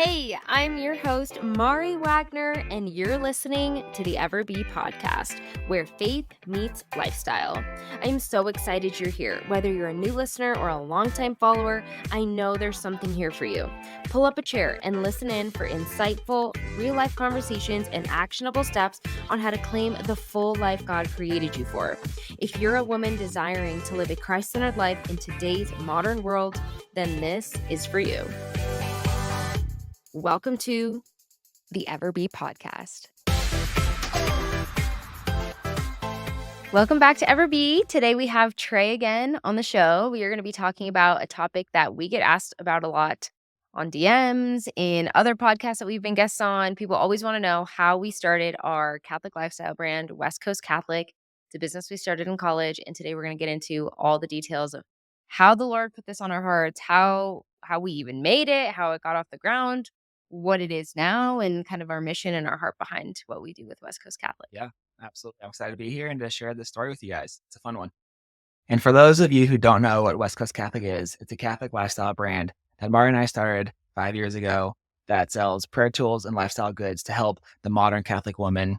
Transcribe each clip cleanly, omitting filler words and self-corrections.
Hey, I'm your host, Mari Wagner, and you're listening to the Ever Be podcast, where faith meets lifestyle. I'm so excited you're here. Whether you're a new listener or a longtime follower, I know there's something here for you. Pull up a chair and listen in for insightful, real-life conversations and actionable steps on how to claim the full life God created you for. If you're a woman desiring to live a Christ-centered life in today's modern world, then this is for you. Welcome to the Ever Be podcast. Welcome back to Ever Be. Today we have Trey again on the show. We are going to be talking about a topic that we get asked about a lot on DMs, in other podcasts that we've been guests on. People always want to know how we started our Catholic lifestyle brand, West Coast Catholic. It's a business we started in college, and today we're going to get into all the details of how the Lord put this on our hearts, how we even made it, how it got off the ground, what it is now, and kind of our mission and our heart behind what we do with West Coast Catholic. Yeah, absolutely. I'm excited to be here and to share this story with you guys. It's a fun one. And for those of you who don't know what West Coast Catholic is, it's a Catholic lifestyle brand that Mari and I started 5 years ago that sells prayer tools and lifestyle goods to help the modern Catholic woman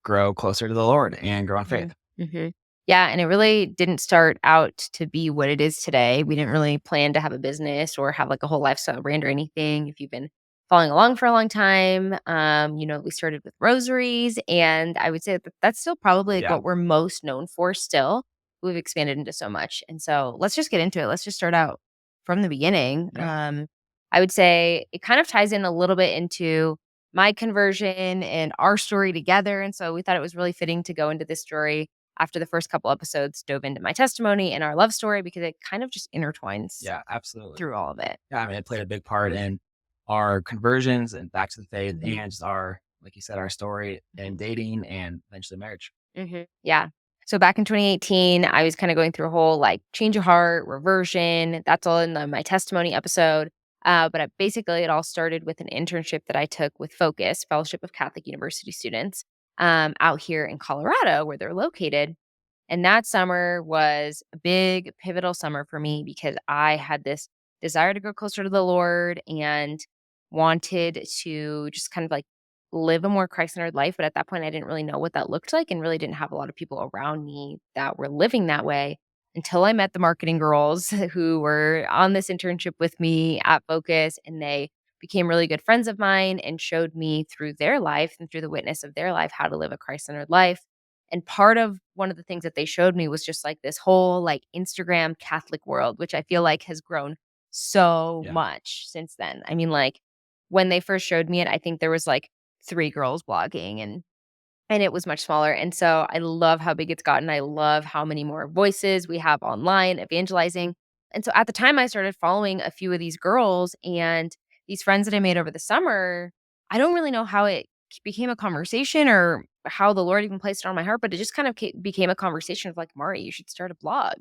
grow closer to the Lord and grow in faith. Mm-hmm. Yeah, and it really didn't start out to be what it is today. We didn't really plan to have a business or have like a whole lifestyle brand or anything. If you've been following along for a long time, we started with rosaries, and I would say that that's still probably what we're most known for still. We've expanded into so much. And so let's just get into it. Let's just start out from the beginning. Yeah. I would say it kind of ties in a little bit into my conversion and our story together. And so we thought it was really fitting to go into this story after the first couple episodes dove into my testimony and our love story, because it kind of just intertwines absolutely through all of it. Yeah, I mean, it played a big part in our conversions and back to the faith and just our, like you said, our story and dating and eventually marriage. Yeah. So back in 2018, I was kind of going through a whole change of heart, reversion. That's all in my testimony episode. But basically, it all started with an internship that I took with Focus, Fellowship of Catholic University Students, out here in Colorado, where they're located. And that summer was a big, pivotal summer for me because I had this desire to grow closer to the Lord and wanted to just kind of live a more Christ-centered life. But at that point, I didn't really know what that looked like and really didn't have a lot of people around me that were living that way until I met the marketing girls who were on this internship with me at Focus. And they became really good friends of mine and showed me through their life and through the witness of their life how to live a Christ-centered life. And part of one of the things that they showed me was just this whole Instagram Catholic world, which I feel like has grown so much since then. I mean, when they first showed me it, I think there was 3 girls blogging and it was much smaller. And so I love how big it's gotten. I love how many more voices we have online evangelizing. And so at the time I started following a few of these girls and these friends that I made over the summer. I don't really know how it became a conversation or how the Lord even placed it on my heart, but it just kind of became a conversation of Mari, you should start a blog.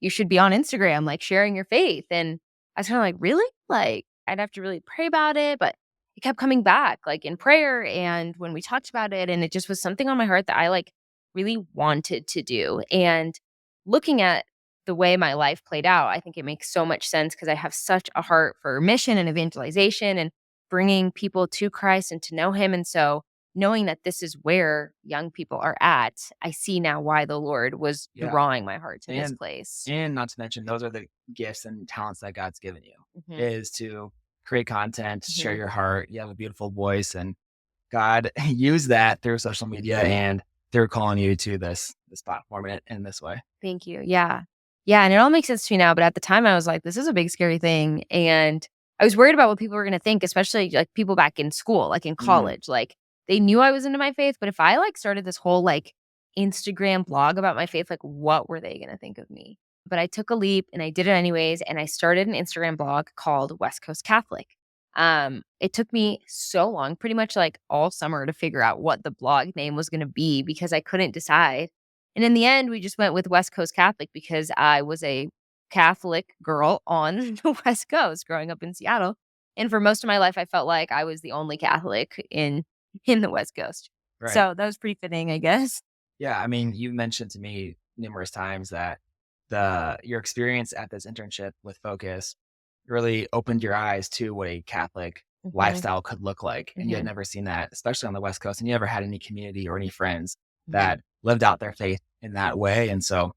You should be on Instagram, sharing your faith. And I was kind of really? I'd have to really pray about it, but it kept coming back in prayer and when we talked about it, and it just was something on my heart that I really wanted to do. And looking at the way my life played out, I think it makes so much sense because I have such a heart for mission and evangelization and bringing people to Christ and to know him. And so knowing that this is where young people are at, I see now why the Lord was drawing my heart to this place. And not to mention, those are the gifts and talents that God's given you, is to create content, share your heart. You have a beautiful voice, and God used that through social media and they're calling you to this platform in this way. Thank you. Yeah. Yeah. And it all makes sense to me now. But at the time I was this is a big, scary thing. And I was worried about what people were going to think, especially people back in school, in college. They knew I was into my faith, but if I started this whole Instagram blog about my faith, what were they going to think of me? But I took a leap and I did it anyways. And I started an Instagram blog called West Coast Catholic. It took me so long, pretty much all summer, to figure out what the blog name was going to be because I couldn't decide. And in the end, we just went with West Coast Catholic because I was a Catholic girl on the West Coast growing up in Seattle. And for most of my life, I felt like I was the only Catholic in the West Coast. Right. So that was pretty fitting, I guess. Yeah. I mean, you mentioned to me numerous times that your experience at this internship with Focus really opened your eyes to what a Catholic Mhm. lifestyle could look like, and you had Mhm. never seen that, especially on the West Coast, and you never had any community or any friends Mhm. that lived out their faith in that way, and so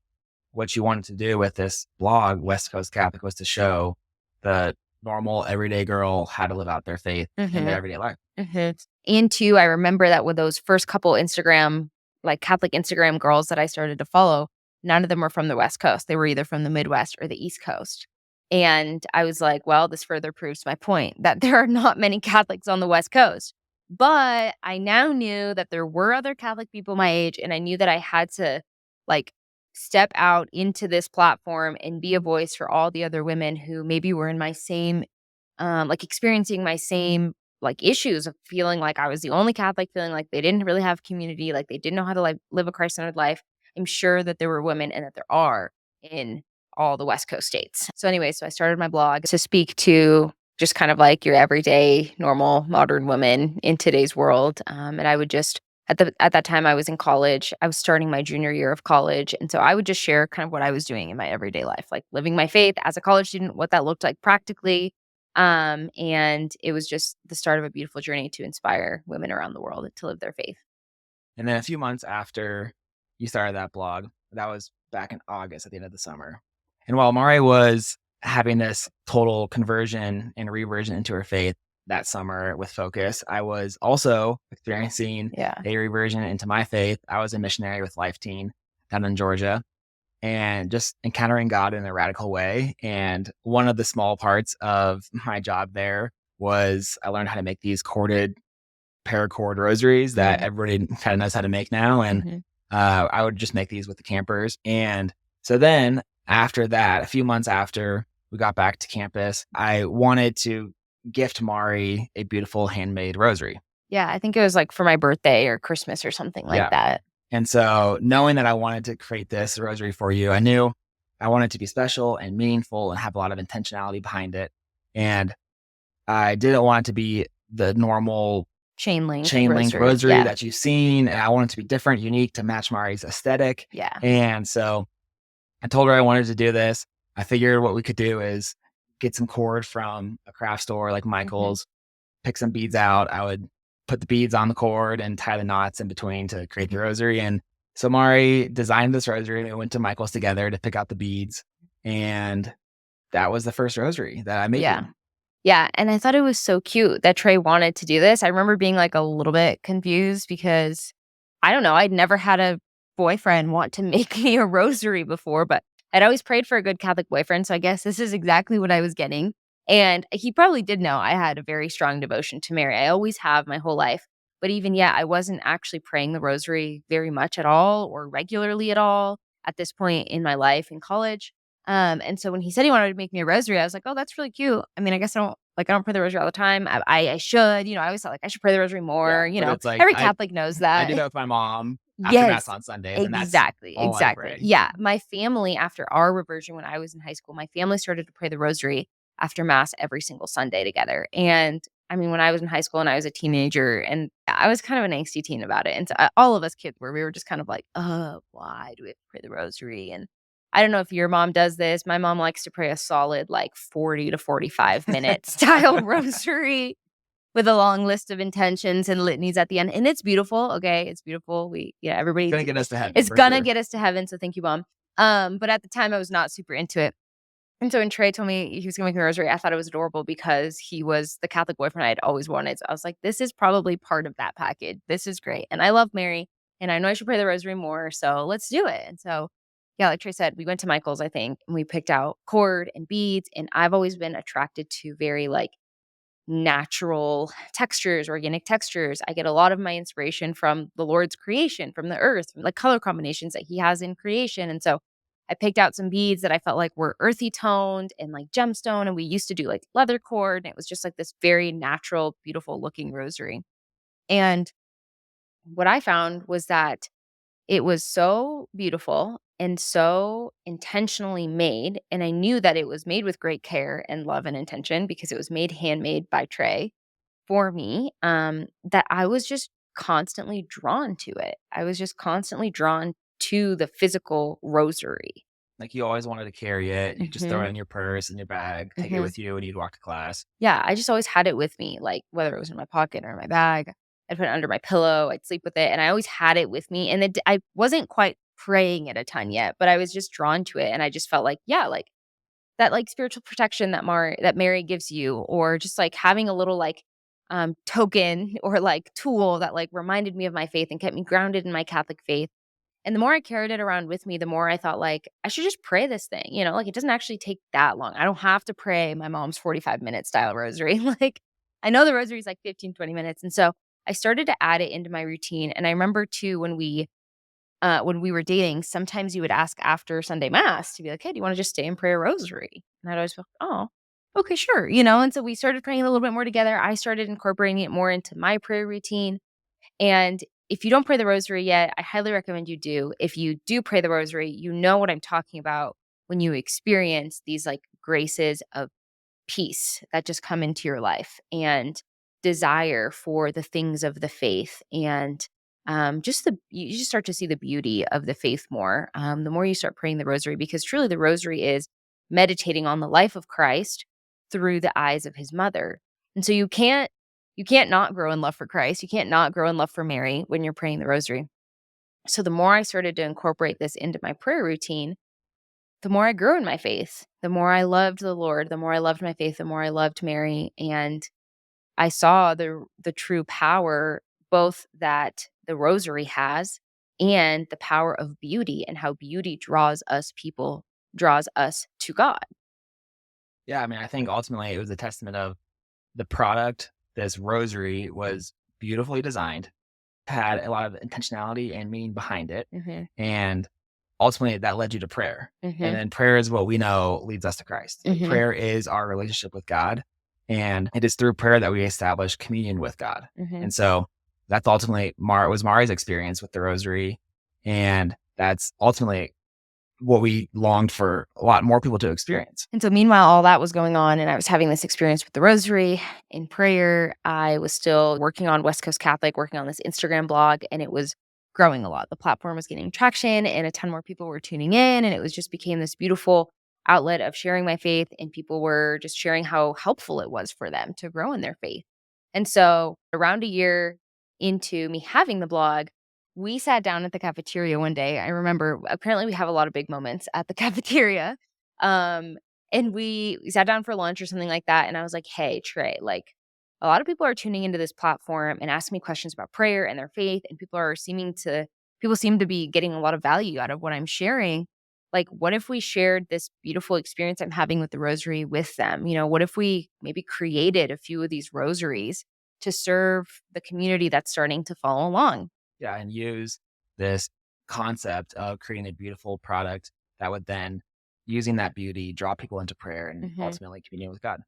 what you wanted to do with this blog, West Coast Catholic, was to show the normal everyday girl how to live out their faith in their Mhm. everyday life. Mhm. And too, I remember that with those first couple Instagram, like Catholic Instagram girls that I started to follow, none of them were from the West Coast. They were either from the Midwest or the East Coast. And I was like, well, this further proves my point that there are not many Catholics on the West Coast. But I now knew that there were other Catholic people my age, and I knew that I had to like step out into this platform and be a voice for all the other women who maybe were in my same like experiencing my same like issues of feeling like I was the only Catholic, feeling like they didn't really have community, like they didn't know how to like live a Christ-centered life. I'm sure that there were women and that there are in all the West Coast states. So anyway, so I started my blog to speak to just kind of like your everyday, normal, modern woman in today's world. And I would just at that time I was in college. I was starting my junior year of college, and so I would just share kind of what I was doing in my everyday life, like living my faith as a college student, what that looked like practically, and it was just the start of a beautiful journey to inspire women around the world to live their faith. And then a few months after you started that blog, that was back in August at the end of the summer. And while Mari was having this total conversion and reversion into her faith that summer with Focus, I was also experiencing Yeah. a reversion into my faith. I was a missionary with Life Teen down in Georgia and just encountering God in a radical way. And one of the small parts of my job there was I learned how to make these corded paracord rosaries that Mhm. everybody kind of knows how to make now. And Mhm. I would just make these with the campers. And so then after that, a few months after we got back to campus, I wanted to gift Mari a beautiful handmade rosary. Yeah, I think it was like for my birthday or Christmas or something like Yeah. that. And so knowing that I wanted to create this rosary for you, I knew I wanted it to be special and meaningful and have a lot of intentionality behind it. And I didn't want it to be the normal Chain link chain link rosary. rosary Yeah. that you've seen. And I wanted it to be different, unique to match Mari's aesthetic. Yeah. And so I told her I wanted to do this. I figured what we could do is get some cord from a craft store like Mhm. Michael's, pick some beads out. I would put the beads on the cord and tie the knots in between to create the rosary. And so Mari designed this rosary. We went to Michael's together to pick out the beads. And that was the first rosary that I made Yeah. you. Yeah, and I thought it was so cute that Trey wanted to do this. I remember being, like, a little bit confused because, I don't know, I'd never had a boyfriend want to make me a rosary before, but I'd always prayed for a good Catholic boyfriend, so I guess this is exactly what I was getting, and he probably did know I had a very strong devotion to Mary. I always have my whole life, but even yet, I wasn't actually praying the rosary very much at all or regularly at all at this point in my life in college. And so when he said he wanted to make me a rosary, I was like, "Oh, that's really cute." I mean, I guess I don't pray the rosary all the time. I should, I always thought like I should pray the rosary Yeah. more, But it's like, Every Catholic knows I do that. that with my mom after mass Yes. on Sundays. And that's Exactly, all I exactly. pray. Yeah, my family after our reversion when I was in high school, my family started to pray the rosary after mass every single Sunday together. And I mean, when I was in high school and I was a teenager and I was kind of an angsty teen about it. And so all of us kids were, we were just kind of like, why do we have to pray the rosary? And I don't know if your mom does this. My mom likes to pray a solid like 40 to 45-minute style rosary with a long list of intentions and litanies at the end, and it's beautiful, okay? It's beautiful. It's Everybody going to get us to heaven it's for gonna sure. get us to heaven, so thank you, mom. But at the time, I was not super into it, and so when Trey told me he was gonna make me a rosary, I thought it was adorable because he was the Catholic boyfriend I had always wanted, so I was like, "This is probably part of that package. This is great," and I love Mary, and I know I should pray the rosary more, so let's do it, and so, yeah, like Trey said, we went to Michael's, I think, and we picked out cord and beads, and I've always been attracted to very, like, natural textures, organic textures. I get a lot of my inspiration from the Lord's creation, from the earth, from the color combinations that He has in creation. And so I picked out some beads that I felt like were earthy toned and like gemstone. And we used to do like leather cord. And it was just like this very natural, beautiful looking rosary. And what I found was that it was so beautiful and so intentionally made. And I knew that it was made with great care and love and intention because it was made handmade by Trey for me, that I was just constantly drawn to it. I was just constantly drawn to the physical rosary. Like, you always wanted to carry it. You just throw it Mhm, in your purse, in your bag, take it mhm. with you, and you'd walk to class. Yeah, I just always had it with me, like, whether it was in my pocket or in my bag, I'd put it under my pillow, I'd sleep with it, and I always had it with me, and I wasn't quite praying it a ton yet, but I was just drawn to it, and I just felt like, yeah, like, that, like, spiritual protection that Mary gives you, or just, like, having a little, like, token or, like, tool that, like, reminded me of my faith and kept me grounded in my Catholic faith. And the more I carried it around with me, the more I thought, like, I should just pray this thing, like, it doesn't actually take that long. I don't have to pray my mom's 45-minute style rosary. Like, I know the rosary is like 15, 20 minutes. And so I started to add it into my routine. And I remember too when we were dating, sometimes you would ask after Sunday mass to be like, "Hey, do you want to just stay and pray a rosary?" And I'd always be like, "Oh, okay, sure." And so we started praying a little bit more together. I started incorporating it more into my prayer routine. And if you don't pray the rosary yet, I highly recommend you do. If you do pray the rosary, you know what I'm talking about when you experience these like graces of peace that just come into your life and desire for the things of the faith and just you just start to see the beauty of the faith more the more you start praying the rosary because truly the rosary is meditating on the life of Christ through the eyes of his mother. And so you can't not grow in love for Christ, you can't not grow in love for Mary when you're praying the rosary. So the more I started to incorporate this into my prayer routine, the more I grew in my faith, the more I loved the Lord, the more I loved my faith, the more I loved Mary, and I saw the true power both that the rosary has and the power of beauty and how beauty draws us to God. Yeah, I mean, I think ultimately it was a testament of the product. This rosary was beautifully designed, had a lot of intentionality and meaning behind it, Mhm. and ultimately that led you to prayer. And Mhm. then prayer is what we know leads us to Christ. Like, Mhm. prayer is our relationship with God, and it is through prayer that we establish communion with God. Mhm. And so that's ultimately was Mari's experience with the rosary, and that's ultimately what we longed for a lot more people to experience. And so meanwhile, all that was going on and I was having this experience with the rosary in prayer. I was still working on West Coast Catholic, working on this Instagram blog, and it was growing a lot. The platform was getting traction and a ton more people were tuning in. And it was just became this beautiful outlet of sharing my faith. And people were just sharing how helpful it was for them to grow in their faith. And so around a year into me having the blog, we sat down at the cafeteria one day. I remember apparently we have a lot of big moments at the cafeteria. um, and we sat down for lunch or something like that, and I was like, "Hey, Trey, like, a lot of people are tuning into this platform and asking me questions about prayer and their faith, and people seem to be getting a lot of value out of what I'm sharing. Like, what if we shared this beautiful experience I'm having with the rosary with them? What if we maybe created a few of these rosaries to serve the community that's starting to follow along?" Yeah, and use this concept of creating a beautiful product that would then, using that beauty, draw people into prayer and Mhm. ultimately communion with God.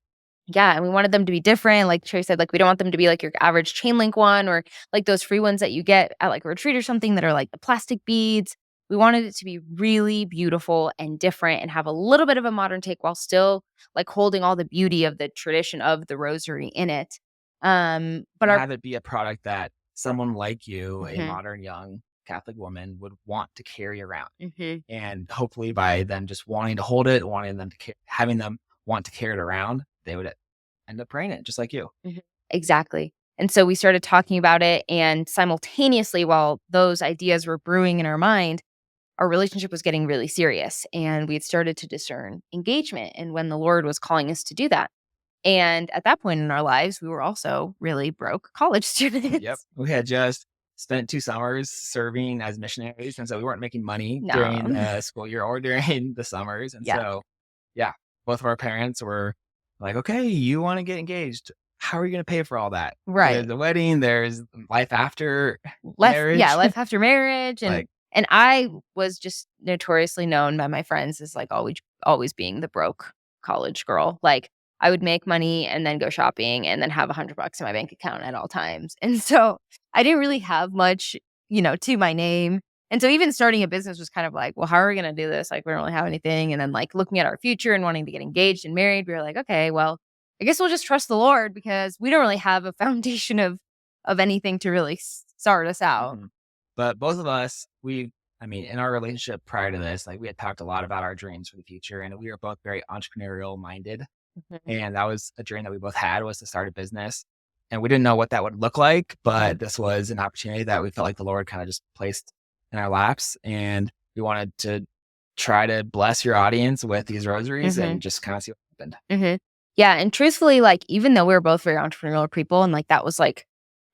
Yeah, and we wanted them to be different, like Trey said, like, we don't want them to be like your average chain link one or like those free ones that you get at, like, a retreat or something that are like the plastic beads. We wanted it to be really beautiful and different and have a little bit of a modern take while still, like, holding all the beauty of the tradition of the rosary in it. But And our have it be a product that someone like you, a Mhm, modern young Catholic woman, would want to carry around. mhm, And hopefully by them just wanting to hold it, wanting them to having them want to carry it around, they would end up praying it just like you. mhm. Exactly. And so we started talking about it, and simultaneously, while those ideas were brewing in our mind, our relationship was getting really serious and we had started to discern engagement and when the Lord was calling us to do that. And at that point in our lives, we were also really broke college Yep. students. We had just spent 2 summers serving as missionaries, and so we weren't making money No. during the school year or during the summers, and Yeah. so, yeah, both of our parents were like, "Okay, you wanna get engaged. How are you gonna pay for all that? There's Right. a wedding, there's life after Yeah, marriage." life after marriage and Like, and I was just notoriously known by my friends as like always being the broke college girl. Like I would make money and then go shopping and then have $100 in my bank account at all times. And so I didn't really have much, to my name. And so even starting a business was kind of like, well, how are we going to do this? Like we don't really have anything. And then like looking at our future and wanting to get engaged and married, we were like, okay, well, I guess we'll just trust the Lord because we don't really have a foundation of anything to really start us out. mhm. But both of us, we I mean, in our relationship prior to this, like we had talked a lot about our dreams for the future, and we were both very entrepreneurial minded. Mhm, And that was a dream that we both had, was to start a business. And we didn't know what that would look like, but this was an opportunity that we felt like the Lord kind of just placed in our laps. And we wanted to try to bless your audience with these rosaries mhm, and just kind of see what happened. mhm. Yeah, and truthfully, like, even though we were both very entrepreneurial people and, like, that was, like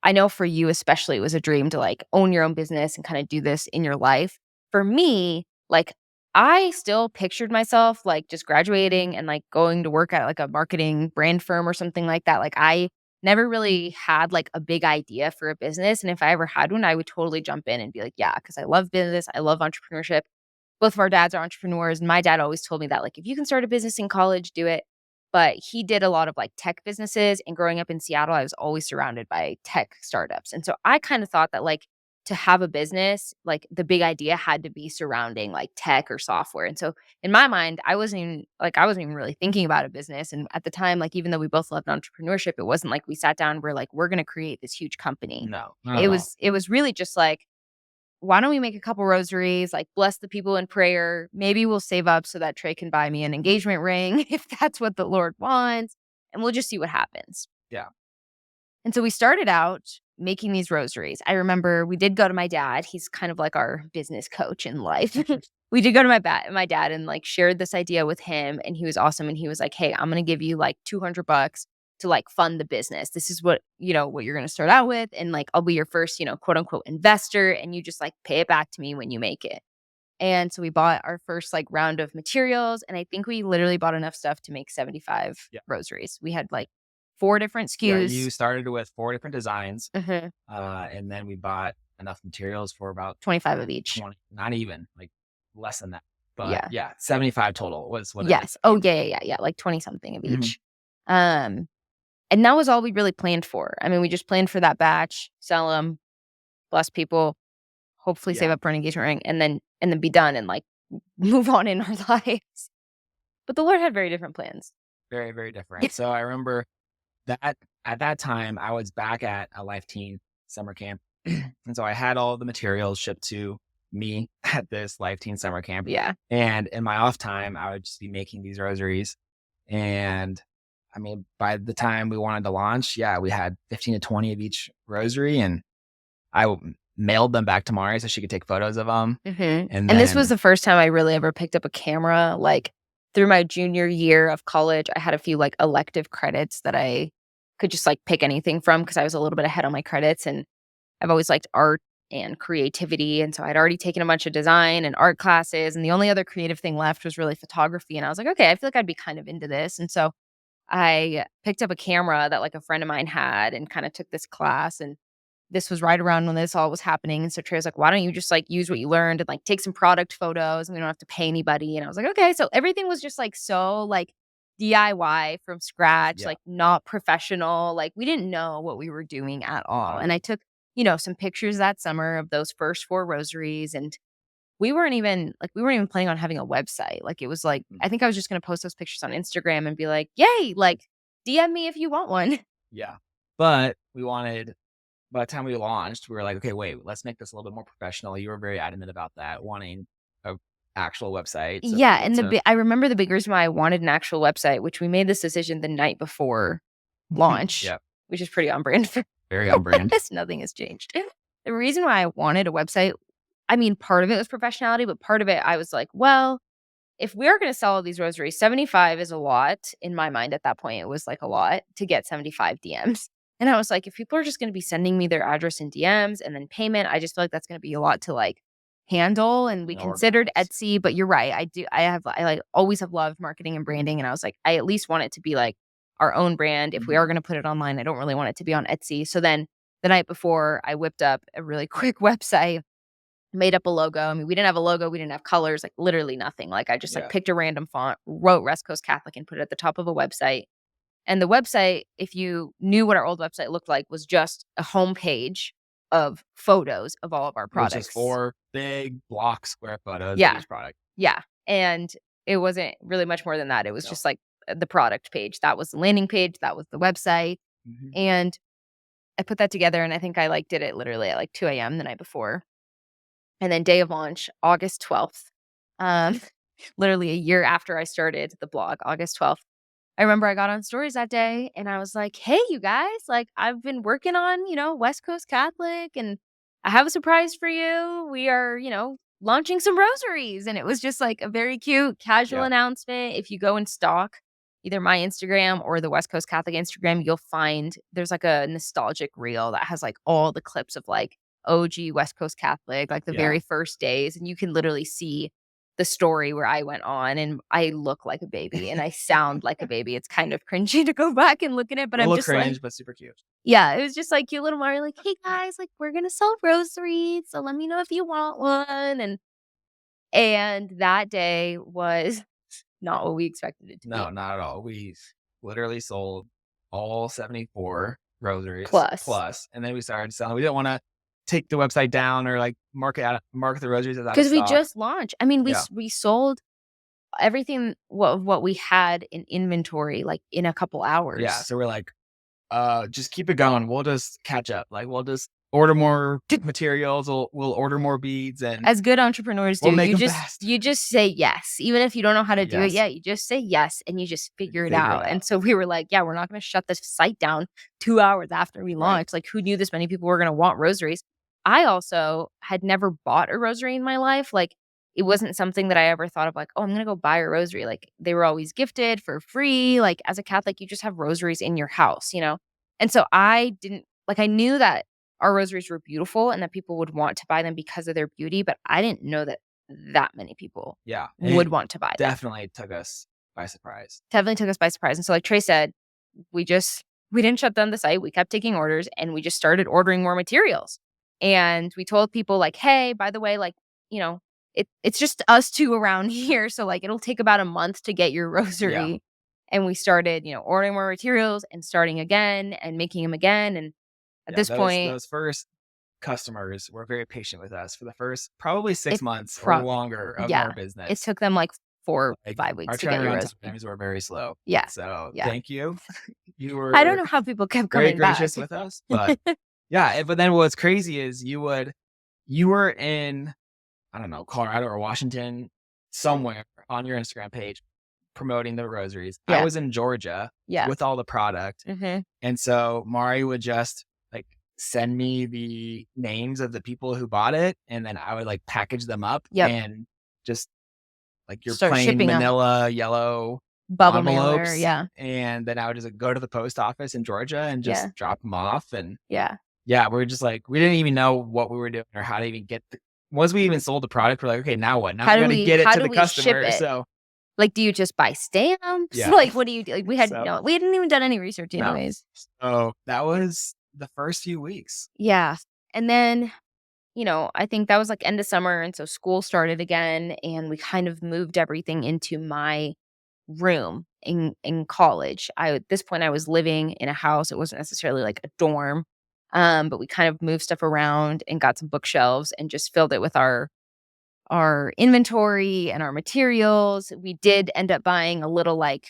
I know for you especially, it was a dream to, like, own your own business and kinda do this in your life. For me, like, I still pictured myself, like, just graduating and, like, going to work at, like, a marketing brand firm or something like that. Like, I never really had, like, a big idea for a business, and if I ever had one, I would totally jump in and be like, "Yeah," because I love business, I love entrepreneurship. Both of our dads are entrepreneurs, and my dad always told me that, like, "If you can start a business in college, do it." But he did a lot of, like, tech businesses, and growing up in Seattle, I was always surrounded by tech startups, and so I kinda thought that, like, to have a business, like, the big idea had to be surrounding, like, tech or software, and so in my mind, I wasn't even really thinking about a business, and at the time, like, even though we both loved entrepreneurship, it wasn't like we sat down and we're like, "We're gonna create this huge company." No, not at all. It was really just like, why don't we make a couple rosaries, like, bless the people in prayer? Maybe we'll save up so that Trey can buy me an engagement ring if that's what the Lord wants, and we'll just see what happens. Yeah. And so we started out making these rosaries. I remember we did go to my dad. He's kind of like our business coach in life. We did go to my dad and like shared this idea with him, and he was awesome. And he was like, "Hey, I'm gonna give you like $200 to like fund the business. This is what what you're gonna start out with, and like I'll be your first quote unquote investor, and you just like pay it back to me when you make it." And so we bought our first like round of materials, and I think we literally bought enough stuff to make 75 Yeah. rosaries. We had like four different Yeah. SKUs. You started with 4 different designs, Mhm. and then we bought enough materials for about 25 of each. 20, not even like less than that. But Yeah. yeah, 75 total was what it ended Yes. up Oh, being. yeah, like 20 something of Mhm. each. Um, and that was all we really planned for. I mean, we just planned for that batch, sell them, bless people, hopefully save Yeah. up for an engagement ring, and then be done and, like, move on in our lives. But the Lord had very different plans. Very, very different. So I remember that at that time, I was back at a Life Teen summer camp. And so I had all the materials shipped to me at this Life Teen summer camp. Yeah. And in my off time, I would just be making these rosaries. And I mean, by the time we wanted to launch, yeah, we had 15 to 20 of each rosary. And mailed them back to Mari so she could take photos of them. Mhm. And And this was then, the first time I really ever picked up a camera, like, through my junior year of college, I had a few, like, elective credits that I could just, like, pick anything from because I was a little bit ahead on my credits, and I've always liked art and creativity, and so I'd already taken a bunch of design and art classes, and the only other creative thing left was really photography, and I was like, "Okay, I feel like I'd be kind of into this," and so I picked up a camera that, like, a friend of mine had and kinda took this class, and this was right around when this all was happening, and so Trey was like, "Why don't you just, like, use what you learned and, like, take some product photos, and we don't have to pay anybody," and I was like, "Okay." So everything was just, like, so, like, DIY from scratch, yeah. like, not professional, like, we didn't know what we were doing at all, and I took, some pictures that summer of those first 4 rosaries, and we weren't even planning on having a website, like, it was like Mm, I think I was just gonna post those pictures on Instagram and be like, "Yay, like, DM me if you want one." yeah. But we wanted by the time we launched, we were like, "Okay, wait, let's make this a little bit more professional." You were very adamant about that, wanting a actual website so Yeah, people and to I remember the big reason why I wanted an actual website, which we made this decision the night before launch, yeah, which is pretty on brand for very on brand. us, nothing has changed. The reason why I wanted a website, I mean, part of it was professionality, but part of it I was like, "Well, if we're gonna sell all these rosaries, 75 is a lot." In my mind at that point, it was, like, a lot to get 75 DMs. And I was like, "If people are just gonna be sending me their address in DMs and then payment, I just feel like that's gonna be a lot to, like, handle." And we And considered organize. Etsy, but you're right, like, always have loved marketing and branding, and I was like, I at least want it to be, like, our own brand. If we Mhm. are gonna put it online, I don't really want it to be on Etsy. So then the night before, I whipped up a really quick website, made up a logo. I mean, we didn't have a logo, we didn't have colors, like, literally nothing. Like, I just, like, Yeah. picked a random font, wrote West Coast Catholic, and put it at the top of a website. And the website, if you knew what our old website looked like, was just a homepage of photos of all of our It was just products. 4 big block square photos of Yeah, each product. yeah, and it wasn't really much more than that. It was No. just, like, the product page. That was the landing page, that was the website, Mhm. and I put that together, and I think I, like, did it literally at, like, 2 AM the night before. And then day of launch, August 12th. Um, literally a year after I started the blog, August 12th. I remember I got on stories that day and I was like, "Hey, you guys, like I've been working on, West Coast Catholic and I have a surprise for you. We are, launching some rosaries." And it was just like a very cute casual Yeah. announcement. If you go and stalk either my Instagram or the West Coast Catholic Instagram, you'll find there's like a nostalgic reel that has like all the clips of like OG West Coast Catholic, like the Yeah. very first days. And you can literally see the story where I went on and I look like a baby and I sound like a baby. It's kind of cringy to go back and look at it, but A I'm little just like, cringe, but super cute. yeah, it was just like cute little Mario, like, "Hey guys, like we're gonna sell rosaries, so let me know if you want one." And that day was not what we expected it to No, be. not at all. We literally sold all 74 rosaries Plus, plus, and then we started selling. We didn't wanna take the website down or, like, market the rosaries as out of because we stock. just launched. I mean, Yeah. we sold everything what we had in inventory like in a couple Yeah, hours. so we're like, just keep it going. We'll just catch up. Like, we'll just order more materials. We'll order more beads, and As good entrepreneurs do, we'll make them fast. you just say yes. Even if you don't know how to do it Yes. yet, you just say yes and you just figure it Figure out. it And out. so we were like, yeah, we're not gonna shut this site down 2 hours after we Right. launched. Like, who knew this many people were gonna want rosaries? I also had never bought a rosary in my life. Like, it wasn't something that I ever thought of like, "Oh, I'm gonna go buy a rosary." Like, they were always gifted for free. Like, as a Catholic, you just have rosaries in your house, you know? And so I didn't like, I knew that our rosaries were beautiful and that people would want to buy them because of their beauty, but I didn't know that that many people Yeah. would It want to buy them. definitely took us by surprise. Definitely took us by surprise. And so like Trey said, we didn't shut down the site. We kept taking orders and we just started ordering more materials. And we told people like, "Hey, by the way, like, you know, it's just us two around here. So like it'll take about a month to get your Yeah. rosary." And we started, ordering more materials and starting again and making them again. And at Yeah. this Those point, those first customers were very patient with us for the first probably 6 it months or pro longer of our yeah, it business. took them like 4, Like, 5 our weeks to get your turnaround rosary. times were very slow. Yeah, So, yeah. thank you. You I don't were know how people kept very coming back. gracious with us, but yeah, but then what's crazy is you were in, I don't know, Colorado or Washington, somewhere on your Instagram page promoting the rosaries. I Yeah, was in Georgia yeah. with all the product, Mhm. and so Mari would just, like, send me the names of the people who bought it, and then I would, like, package them up Yep. and just, like, your Start plain shipping them. manila yellow Bubble mailer, envelopes, yeah, and then I would just, like, go to the post office in Georgia and yeah, just drop them off, and yeah. yeah, we're just like, we didn't even know what we were doing or how to even get the once we even sold the product, we're like, "Okay, now what? Now we gotta get it How to do the we ship customer." it? So, Like, do you just buy stamps? yeah. Like, what do you do? Like, So, we hadn't even done any research no. anyways. So, that was the first few weeks. Yeah. And then, I think that was, like, end of summer, and so school started again, and we kind of moved everything into my room in college. At this point, I was living in a house. It wasn't necessarily like a dorm, but we kind of moved stuff around and got some bookshelves and just filled it with our inventory and our materials. We did end up buying a little like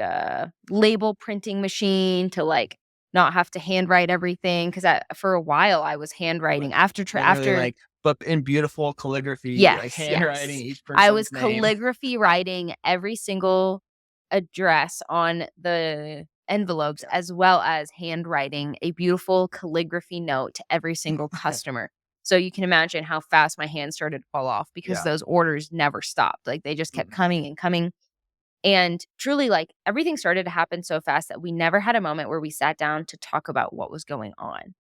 a label printing machine to like not have to handwrite everything because for a while I was Like, handwriting literally, after. like, but in beautiful calligraphy, like, Yes, handwriting yes. each I was person's name. calligraphy writing every single address on the envelopes, Yeah. as well as handwriting a beautiful calligraphy note to every single customer. So you can imagine how fast my hands started to fall off because Yeah. those orders never stopped. Like they just kept Mhm. coming and coming. And truly, like everything started to happen so fast that we never had a moment where we sat down to talk about what was going on.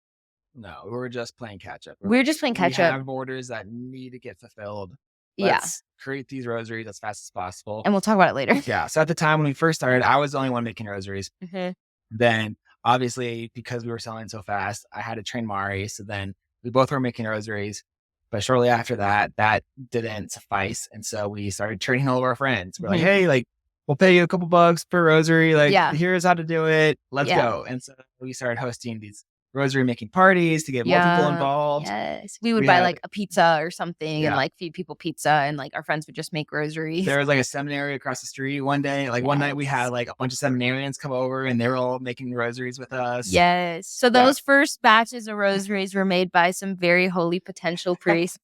No, we were just playing catch up. We're We were like, just playing "We catch up. have orders that need to get fulfilled. Yeah. Let's create these rosaries as fast as possible." And we'll talk about it later. Yeah, so at the time when we first started, I was the only one making rosaries. Mhm. Then, obviously, because we were selling so fast, I had to train Mari, so then we both were making rosaries, but shortly after that, that didn't suffice, and so we started training all of our friends. We're like, Mhm. "Hey, like, we'll pay you a couple bucks per rosary, like, Yeah. here's how to do it, let's Yeah. go." And so we started hosting these rosary making parties to get more people Yeah. involved. Yes. We would We buy, had like, a pizza or something and, Yeah. like, feed people pizza, and, like, our friends would just make rosaries. There was, like, a seminary across the street one day, like, one night we had, Yes. like, a bunch of seminarians come over, and they were all making rosaries with us. Yes. So Yeah. those first batches of rosaries were made by some very holy potential priests.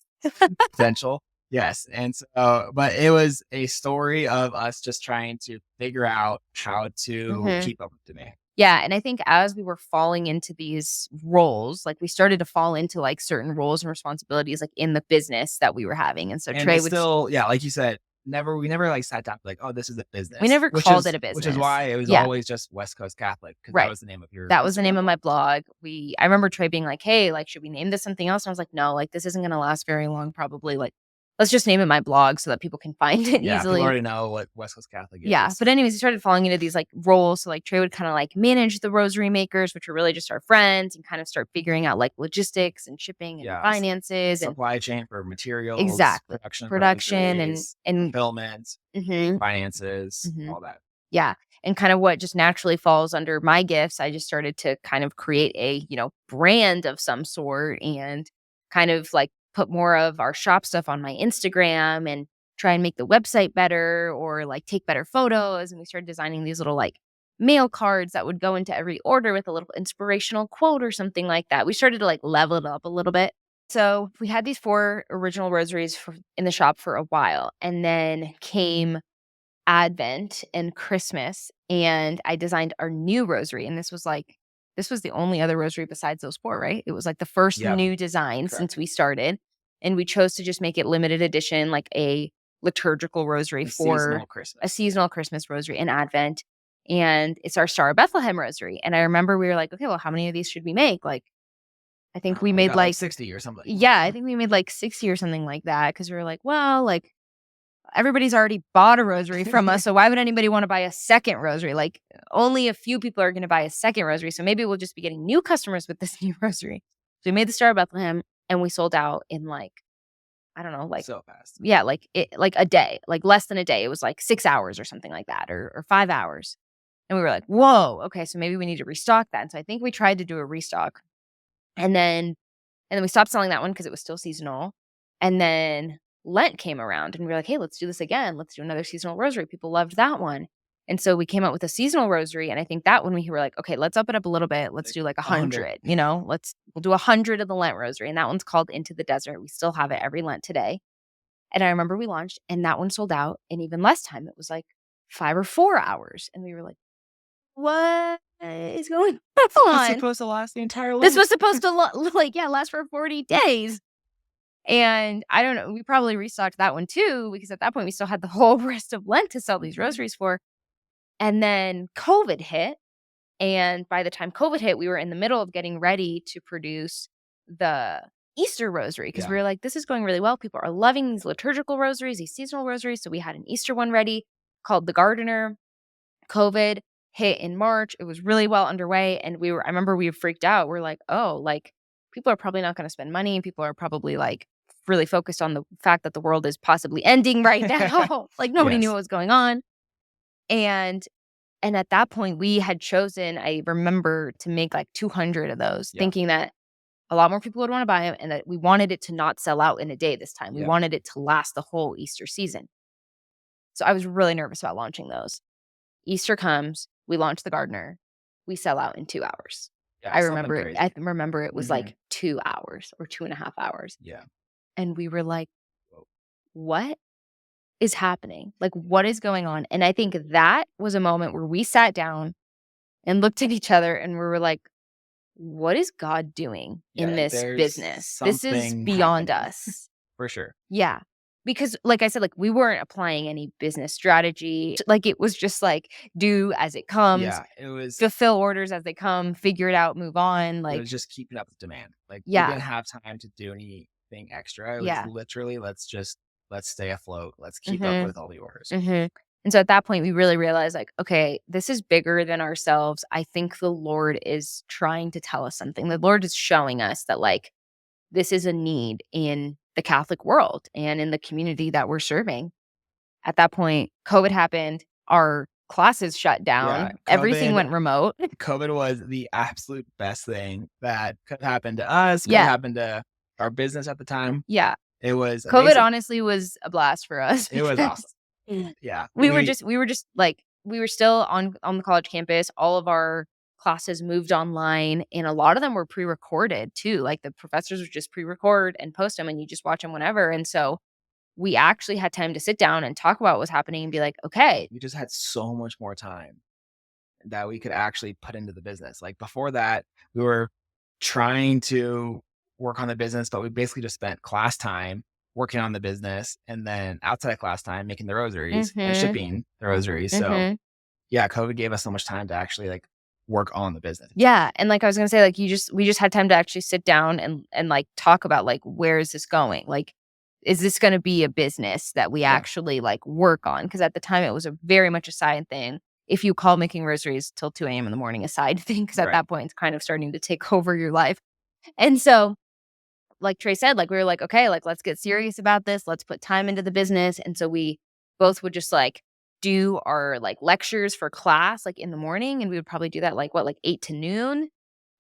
potential. Yes, and so but it was a story of us just trying to figure out how to Mhm. keep up with demand. Yeah, and I think as we were falling into these roles, like, we started to fall into, like, certain roles and responsibilities, like, in the business that we were having, and so And Trey it's would s still yeah, like you said, we never, like, sat down like, "Oh, this is a we business," never called it a which is business. why it was Yeah, always just West Coast Catholic because that right. was the name of your That was the name Instagram of my blog. blog. I remember Trey being like, "Hey, like, should we name this something else?" And I was like, "No, like, this isn't gonna last very long probably, like, let's just name it my blog so that people can find it Yeah, people easily." already know what West Coast Catholic Yeah, is. but anyways, he started falling into these, like, roles, so, like, Trey would kinda, like, manage the rosary makers, which were really just our friends, and kind of start figuring out, like, logistics and shipping and Yeah, finances and supply chain for materials, exactly. production for Production rosaries, and fulfillment, mhm, finances, mhm. all that. Yeah, and kind of what just naturally falls under my gifts, I just started to kind of create a, brand of some sort and kind of like put more of our shop stuff on my Instagram and try and make the website better or like take better photos. And we started designing these little like mail cards that would go into every order with a little inspirational quote or something like that. We started to like level it up a little bit. So we had these four original rosaries in the shop for a while. And then came Advent and Christmas, and I designed our new rosary, and this was the only other rosary besides those 4, right? It was, like, the first Yep, new design since correct. we started, and we chose to just make it limited edition, like a liturgical rosary A for seasonal a Christmas. seasonal Christmas rosary and Advent, and it's our Star of Bethlehem rosary, and I remember we were like, "Okay, well, how many of these should we make?" Like, I I think don't we know, we made, got like like 60 or something. yeah, I think we made, like, 60 or something like that because we were like, "Well, like, everybody's already bought a rosary from us, so why would anybody wanna buy a second rosary? Like, only a few people are gonna buy a second rosary, so maybe we'll just be getting new customers with this new rosary." So we made the Star of Bethlehem, and we sold out in, like, I don't know, like So fast. yeah, like a day, like less than a day. It was like 6 hours or something like that or 5 hours. And we were like, "Whoa, okay, so maybe we need to restock that." And so I think we tried to do a restock, and then we stopped selling that one because it was still seasonal, and then Lent came around, and we were like, "Hey, let's do this again. Let's do another seasonal rosary." People loved that one, and so we came out with a seasonal rosary, and I think that one we were like, "Okay, let's up it up a little bit. Let's Like do like 100. 100, you know? We'll do 100 of the Lent rosary," and that one's called Into the Desert. We still have it every Lent today, and I remember we launched, and that one sold out in even less time. It was like 5 or 4 hours, and we were like, "What is going That's on?" supposed to last the entire This Lent. was supposed to like, yeah, last for 40 days. And I don't know, we probably restocked that one too, because at that point we still had the whole rest of Lent to sell these rosaries for. And then COVID hit. And by the time COVID hit, we were in the middle of getting ready to produce the Easter rosary because Yeah. we were like, this is going really well. People are loving these liturgical rosaries, these seasonal rosaries. So we had an Easter one ready called the Gardener. COVID hit in March. It was really well underway. And I remember we freaked out. We're like, oh, like people are probably not going to spend money. People are probably like really focused on the fact that the world is possibly ending right now. Like nobody knew Yes. what was going on. And at that point we had chosen, I remember, to make like 200 of those, Yeah. thinking that a lot more people would want to buy them and that we wanted it to not sell out in a day this time. We Yeah. wanted it to last the whole Easter season. So I was really nervous about launching those. Easter comes, we launch the Gardener, we sell out in 2 hours. Yeah, I something remember it I crazy. remember it was, Mhm. like, 2 hours or 2.5 hours, Yeah. and we were like, Whoa. "What is happening? Like, what is going on?" And I think that was a moment where we sat down and looked at each other and we were like, "What is God doing Yeah, in like, this there's business? This is something beyond happening us." for sure. Yeah. Because like I said, like, we weren't applying any business strategy. Like, it was just, like, do as it comes, Yeah, fulfill orders as they come, figure it out, move on, it like was just keeping up with demand. Like, we yeah, didn't have time to do anything extra. It was yeah. literally, let's stay afloat. Let's keep up Mhm, with all the orders. mhm. And so at that point, we really realized, like, okay, this is bigger than ourselves. I think the Lord is trying to tell us something. The Lord is showing us that, like, this is a need in the Catholic world and in the community that we're serving. At that point, COVID happened, our classes shut Yeah, down, everything went remote. COVID was the absolute best thing that could happen to us, could Yeah, happen to our business at the time. yeah. It was COVID amazing. honestly was a blast for us It was awesome. because Yeah, we were just like we were still on the college campus. All of our classes moved online, and a lot of them were pre-recorded too. Like, the professors would just pre-record and post them, and you just watch them whenever, and so we actually had time to sit down and talk about what was happening and be like, "Okay." We just had so much more time that we could actually put into the business. Like before that, we were trying to work on the business, but we basically just spent class time working on the business and then outside of class time making the rosaries and Mhm, shipping the rosaries. So mhm. yeah, COVID gave us so much time to actually like work on the business. Yeah, and, like, I was gonna say, like, we just had time to actually sit down and, like, talk about, like, where is this going? Like, is this gonna be a business that we Yeah, actually, like, work on? Because at the time, it was a very much a side thing. If you call making rosaries till 2 a.m. in the morning a side thing, because at right. that point, it's kind of starting to take over your life. And so, like Trey said, like, we were like, "Okay, like, let's get serious about this. Let's put time into the business." And so we both would just, like, do our, like, lectures for class, like, in the morning, and we would probably do that, like, what, like, 8 to noon?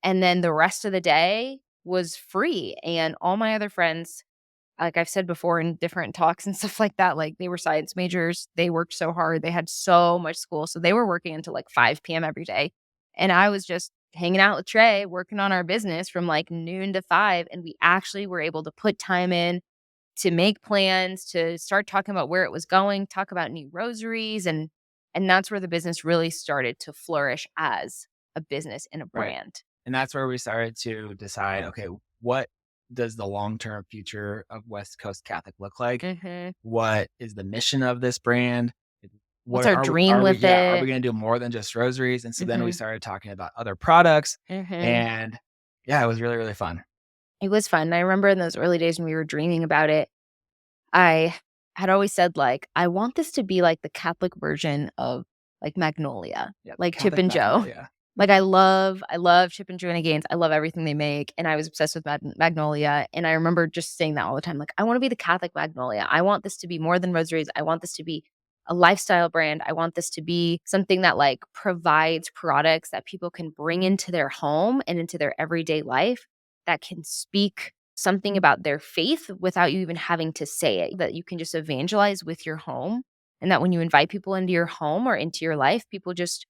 And then the rest of the day was free, and all my other friends, like I've said before in different talks and stuff like that, like, they were science majors, they worked so hard, they had so much school, so they were working until, like, 5 p.m. every day, and I was just hanging out with Trey, working on our business from, like, noon to 5, and we actually were able to put time in to make plans, to start talking about where it was going, talk about new rosaries, and that's where the business really started to flourish as a business and a Right. brand. And that's where we started to decide, okay, what does the long-term future of West Coast Catholic look like? Mhm. What is the mission of this brand? What's What our dream are we with yeah, are we it? gonna do more than just rosaries? And so then we Mhm. started talking about other products Mhm. and yeah, it was really, really fun. It was fun. I remember in those early days when we were dreaming about it, I had always said, like, "I want this to be like the Catholic version of, like, Magnolia, Yeah, like Chip Catholic and Jo." Magnolia. Like, I love Chip and Joanna Gaines, I love everything they make, and I was obsessed with Magnolia, and I remember just saying that all the time, like, "I wanna be the Catholic Magnolia. I want this to be more than rosaries. I want this to be a lifestyle brand. I want this to be something that, like, provides products that people can bring into their home and into their everyday life that can speak something about their faith without you even having to say it, that you can just evangelize with your home, and that when you invite people into your home or into your life, people just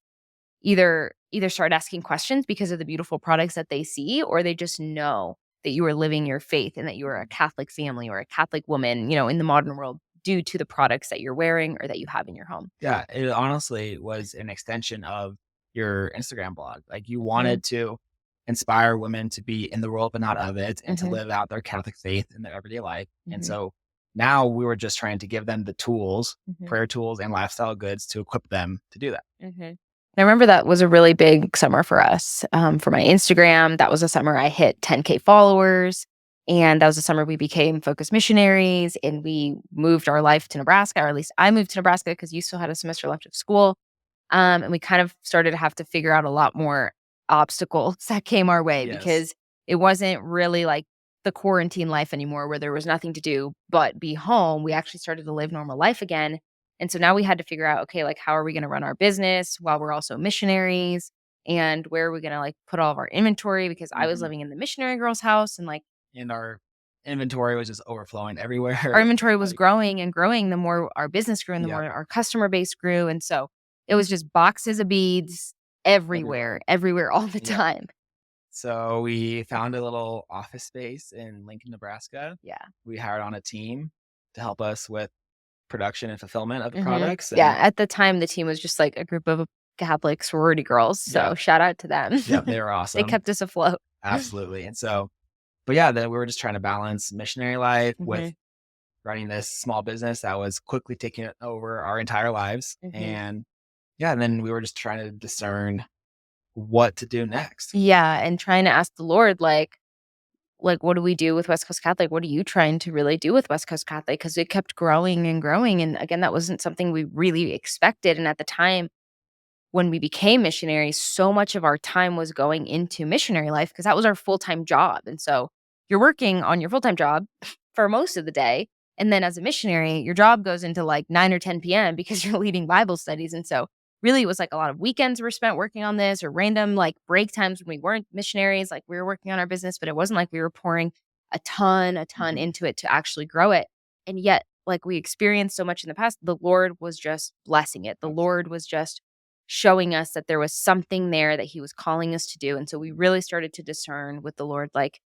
either start asking questions because of the beautiful products that they see, or they just know that you are living your faith and that you are a Catholic family or a Catholic woman, in the modern world due to the products that you're wearing or that you have in your home." Yeah, it honestly was an extension of your Instagram blog. Like you Mhm, wanted to inspire women to be in the world, but not of it, and to mhm, live out their Catholic faith in their everyday life. And mhm, so now we were just trying to give them the tools, mhm, prayer tools, and lifestyle goods to equip them to do that. mhm. I remember that was a really big summer for us. For my Instagram, that was a summer I hit 10K followers, and that was the summer we became Focus missionaries, and we moved our life to Nebraska, or at least I moved to Nebraska because you still had a semester left of school. And we kind of started to have to figure out a lot more obstacles that came our way Yes. because it wasn't really like the quarantine life anymore where there was nothing to do but be home. We actually started to live normal life again. And so now we had to figure out, okay, like, how are we going to run our business while we're also missionaries? And where are we going to, like, put all of our inventory? Because I was Mhm. living in the missionary girl's house, and, like, And our inventory was just overflowing everywhere. our inventory was Like, growing and growing the more our business grew and the yep, more our customer base grew, and so it was just boxes of beads everywhere, everywhere. everywhere all the Yep. time. So we found a little office space in Lincoln, Nebraska. Yeah. We hired on a team to help us with production and fulfillment of the Mhm. products, Yeah, and at the time, the team was just, like, a group of Catholic sorority girls, so yep, shout out to them. yep, they were They awesome. kept us afloat. Absolutely, and so but yeah, then we were just trying to balance missionary life with Mhm, running this small business that was quickly taking over our entire lives, mhm. and yeah, and then we were just trying to discern what to do next. Yeah, and trying to ask the Lord, like, "What do we do with West Coast Catholic? What are you trying to really do with West Coast Catholic?" Because it kept growing and growing, and again, that wasn't something we really expected, and at the time when we became missionaries, so much of our time was going into missionary life because that was our full-time job, and so you're working on your full-time job for most of the day, and then as a missionary, your job goes into, like, 9 or 10 p.m. because you're leading Bible studies, and so really it was, like, a lot of weekends were spent working on this or random, like, break times when we weren't missionaries, like, we were working on our business, but it wasn't like we were pouring a ton Mhm. into it to actually grow it, and yet, like we experienced so much in the past, the Lord was just blessing it. The Lord Absolutely. was just showing us that there was something there that he was calling us to do. And so we really started to discern with the Lord, like,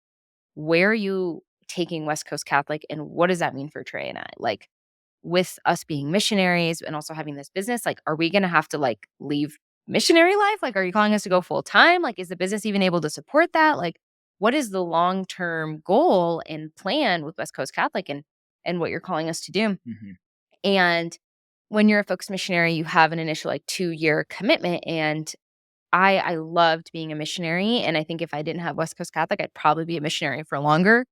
where are you taking West Coast Catholic and what does that mean for Trey and I? Like, with us being missionaries and also having this business, like, are we gonna have to, like, leave missionary life? Like, are you calling us to go full time? Like, is the business even able to support that? Like, what is the long-term goal and plan with West Coast Catholic and what you're calling us to do? Mhm. And when you're a focused missionary, you have an initial, like, 2-year commitment, and I loved being a missionary, and I think if I didn't have West Coast Catholic, I'd probably be a missionary for longer.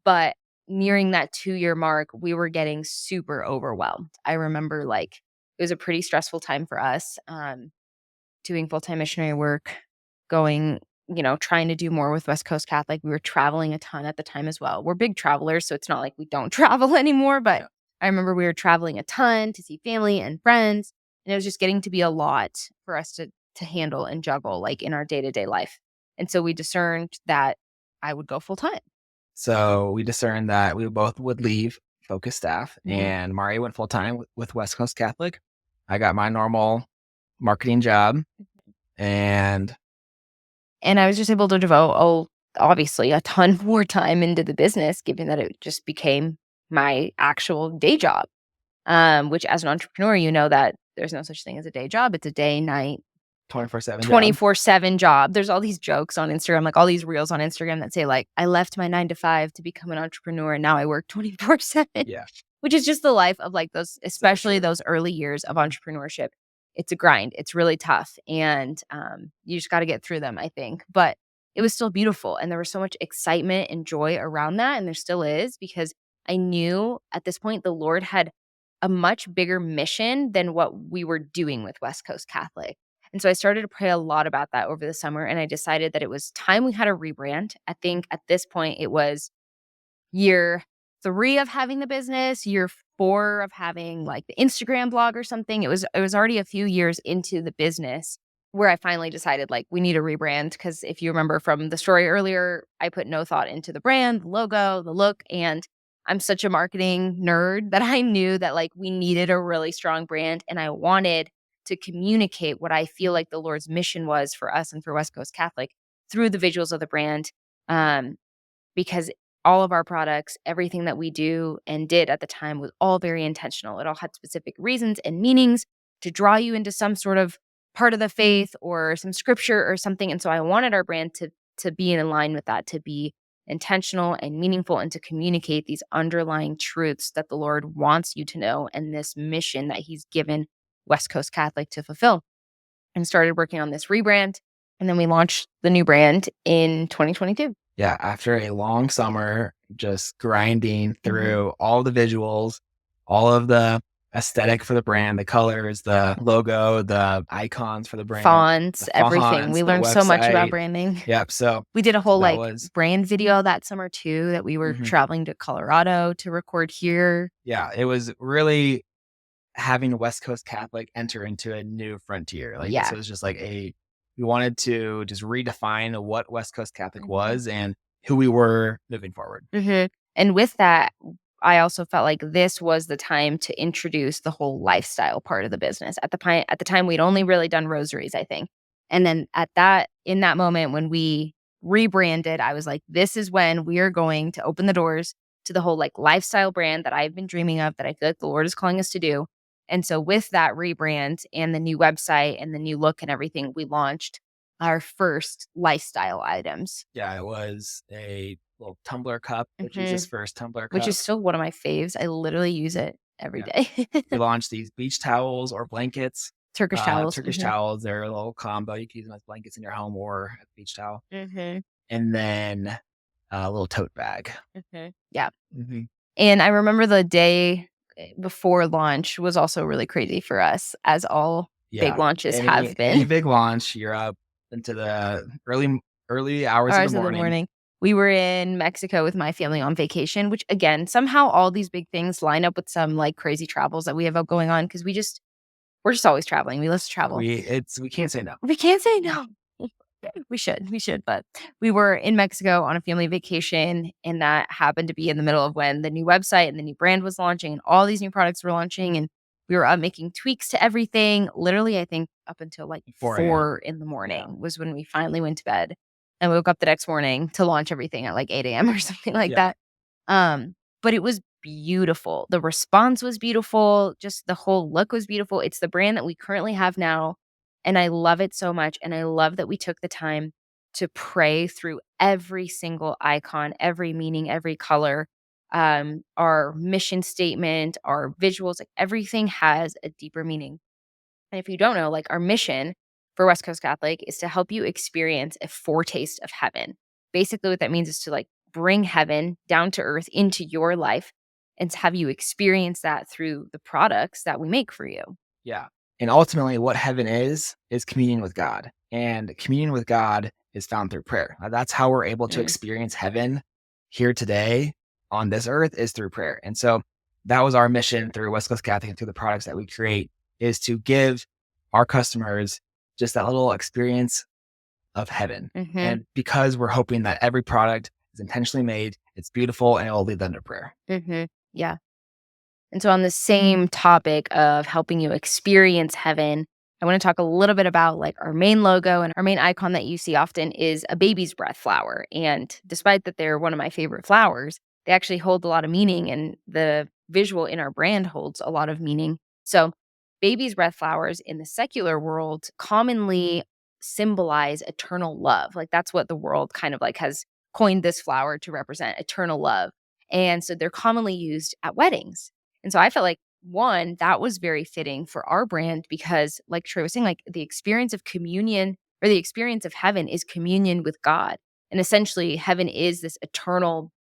But nearing that 2-year mark, we were getting super overwhelmed. I remember, like, it was a pretty stressful time for us, doing full-time missionary work, going, trying to do more with West Coast Catholic. We were traveling a ton at the time as well. We're big travelers, so it's not like we don't travel anymore, but Yeah. I remember we were traveling a ton to see family and friends, and it was just getting to be a lot for us to handle and juggle, like, in our day-to-day life. And so we discerned that I would go full-time. So we discerned that we both would leave Focus staff, Mhm. and Mari went full time with West Coast Catholic. I got my normal marketing job, and And I was just able to devote, obviously, a ton more time into the business, given that it just became my actual day job. Which, as an entrepreneur, you know that there's no such thing as a day job. It's a day, night, 24/7 job. 24/7 job. There's all these jokes on Instagram, like all these reels on Instagram that say, like, I left my 9 to 5 to become an entrepreneur and now I work 24/7, Yeah, which is just the life of, like, those, so especially true. those early years of entrepreneurship. It's a grind. It's really tough, and you just got to get through them, I think. But it was still beautiful, and there was so much excitement and joy around that, and there still is, because I knew at this point the Lord had a much bigger mission than what we were doing with West Coast Catholic. And so I started to pray a lot about that over the summer, and I decided that it was time we had a rebrand. I think at this point it was year 3 of having the business, year 4 of having, like, the Instagram blog or something. It was already a few years into the business where I finally decided, like, we need a rebrand, because if you remember from the story earlier, I put no thought into the brand, the logo, the look, and I'm such a marketing nerd that I knew that, like, we needed a really strong brand, and I wanted to communicate what I feel like the Lord's mission was for us and for West Coast Catholic through the visuals of the brand. Um, because all of our products, everything that we do and did at the time was all very intentional. It all had specific reasons and meanings to draw you into some sort of part of the faith or some scripture or something. And so I wanted our brand to be in line with that, to be intentional and meaningful, and to communicate these underlying truths that the Lord wants you to know, and this mission that he's given West Coast Catholic to fulfill. And started working on this rebrand, and then we launched the new brand in 2022. Yeah, after a long summer, just grinding Mhm. through all the visuals, all of the aesthetic for the brand, the colors, the logo, the icons for the brand, Fonts, the everything. fonts, We the learned so much about website. branding. Yep. So We did a whole, that like, was, brand video that summer too, that we were mhm. traveling to Colorado to record here. Yeah, it was really having West Coast Catholic enter into a new frontier. Like, this Yeah. was just like we wanted to just redefine what West Coast Catholic Mhm. was and who we were moving forward. Mhm. And with that, I also felt like this was the time to introduce the whole lifestyle part of the business. At the time, we'd only really done rosaries, I think. And then in that moment when we rebranded, I was like, this is when we are going to open the doors to the whole, like, lifestyle brand that I've been dreaming of, that I feel like the Lord is calling us to do. And so with that rebrand and the new website and the new look and everything, we launched our first lifestyle items. Yeah, it was a little tumbler cup, the Jesus Mhm. First tumbler Which cup. is still one of my faves. I literally use it every Yeah. day. We launched these beach towels or blankets, Turkish towels. Turkish towels. They're a little combo. You can use them as blankets in your home or a beach towel. Mhm. And then a little tote bag. Mhm. Yeah. Mhm. And I remember the day, before launch was also really crazy for us, as all big Yeah. launches Any have any been. big launch, you're up into the early hours of the Hours of the morning. morning. We were in Mexico with my family on vacation, which, again, somehow all these big things line up with some, like, crazy travels that we have going on, because we're just always traveling. We love to travel. We can't say no. We can't say no. We should, but we were in Mexico on a family vacation, and that happened to be in the middle of when the new website and the new brand was launching and all these new products were launching, and We were up making tweaks to everything. Literally, I think up until like 4 a.m. 4 in the Yeah. morning was when we finally went to bed and woke up the next morning to launch everything at like 8 a.m. or something like Yeah. that. But it was beautiful. The response was beautiful. Just the whole look was beautiful. It's the brand that we currently have now. And I love it so much. And I love that we took the time to pray through every single icon, every meaning, every color, our mission statement, our visuals, like everything has a deeper meaning. And if you don't know, like our mission for West Coast Catholic is to help you experience a foretaste of heaven. Basically, what that means is to like bring heaven down to earth into your life and to have you experience that through the products that we make for you. Yeah. And ultimately, what heaven is communion with God. And communion with God is found through prayer. That's how we're able to Mm, experience heaven here today on this earth is through prayer. And so that was our mission through West Coast Catholic and through the products that we create is to give our customers just that little experience of heaven. mhm, And because we're hoping that every product is intentionally made, it's beautiful, and it will lead them to prayer. mhm. Yeah. And so, on the same topic of helping you experience heaven, I want to talk a little bit about like our main logo and our main icon that you see often is a baby's breath flower. And despite that they're one of my favorite flowers, they actually hold a lot of meaning, and the visual in our brand holds a lot of meaning. So, baby's breath flowers in the secular world commonly symbolize eternal love. Like, that's what the world kind of like has coined this flower to represent eternal love. And so, they're commonly used at weddings. And so I felt like one, that was very fitting for our brand because like Trey was saying, like the experience of communion or the experience of heaven is communion with God. And essentially heaven is this eternal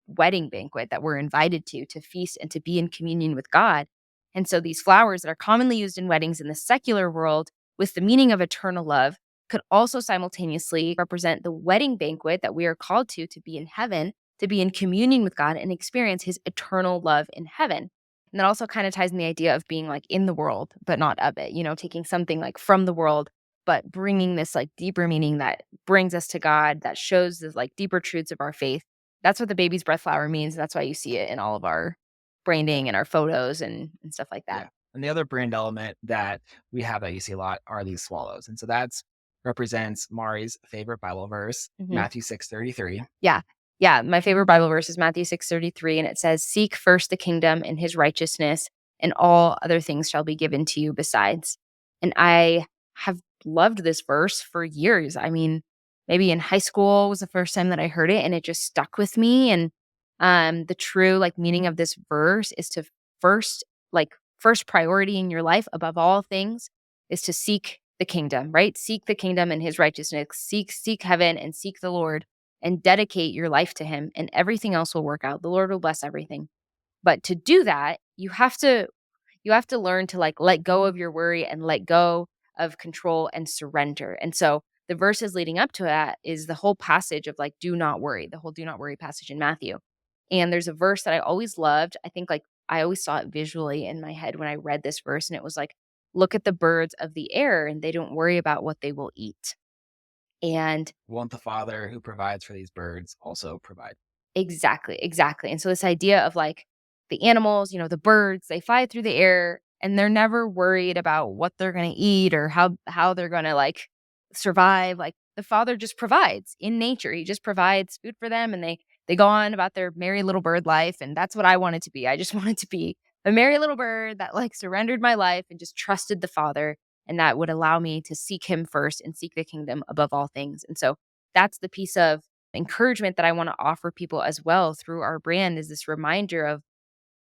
wedding banquet that we're invited to feast and to be in communion with God. And so these flowers that are commonly used in weddings in the secular world with the meaning of eternal love could also simultaneously represent the wedding banquet that we are called to be in heaven, to be in communion with God and experience his eternal love in heaven. And that also kind of ties in the idea of being like in the world, but not of it, taking something like from the world, but bringing this like deeper meaning that brings us to God, that shows the like deeper truths of our faith. That's what the baby's breath flower means. That's why you see it in all of our branding and our photos and stuff like that. Yeah. And the other brand element that we have that you see a lot are these swallows. And so that's represents Mari's favorite Bible verse, Mhm. Matthew 6:33. Yeah. Yeah, my favorite Bible verse is Matthew 6:33, and it says, "Seek first the kingdom and his righteousness, and all other things shall be given to you besides." And I have loved this verse for years. I mean, maybe in high school was the first time that I heard it, and it just stuck with me, and, the true, like, meaning of this verse is to first first priority in your life above all things is to seek the kingdom, right? Seek the kingdom and his righteousness. Seek heaven and seek the Lord and dedicate your life to him and everything else will work out. The Lord will bless everything. But to do that, you have to learn to like let go of your worry and let go of control and surrender. And so the verses leading up to that is the whole passage of like do not worry, the whole do not worry passage in Matthew. And there's a verse that I always loved. I think like I always saw it visually in my head when I read this verse and it was like look at the birds of the air and they don't worry about what they will eat. And Won't the Father who provides for these birds also provide? exactly, exactly. And so this idea of like the animals, the birds, they fly through the air and they're never worried about what they're going to eat or how they're going to like survive. Like the father just provides in nature. He just provides food for them and they go on about their merry little bird life and that's what I wanted to be. I just wanted to be a merry little bird that like surrendered my life and just trusted the father and that would allow me to seek him first and seek the kingdom above all things. And so that's the piece of encouragement that I want to offer people as well through our brand is this reminder of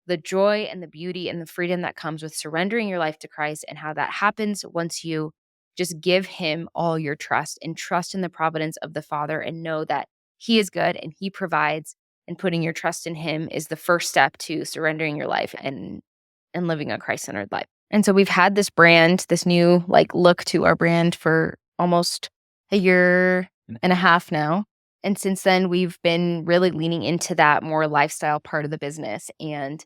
the joy and the beauty and the freedom that comes with surrendering your life to Christ and how that happens once you just give him all your trust and trust in the providence of the Father and know that he is good and he provides and putting your trust in him is the first step to surrendering your life and living a Christ-centered life. And so we've had this brand, this new like look to our brand for almost a year and a half now. And since then, we've been really leaning into that more lifestyle part of the business. And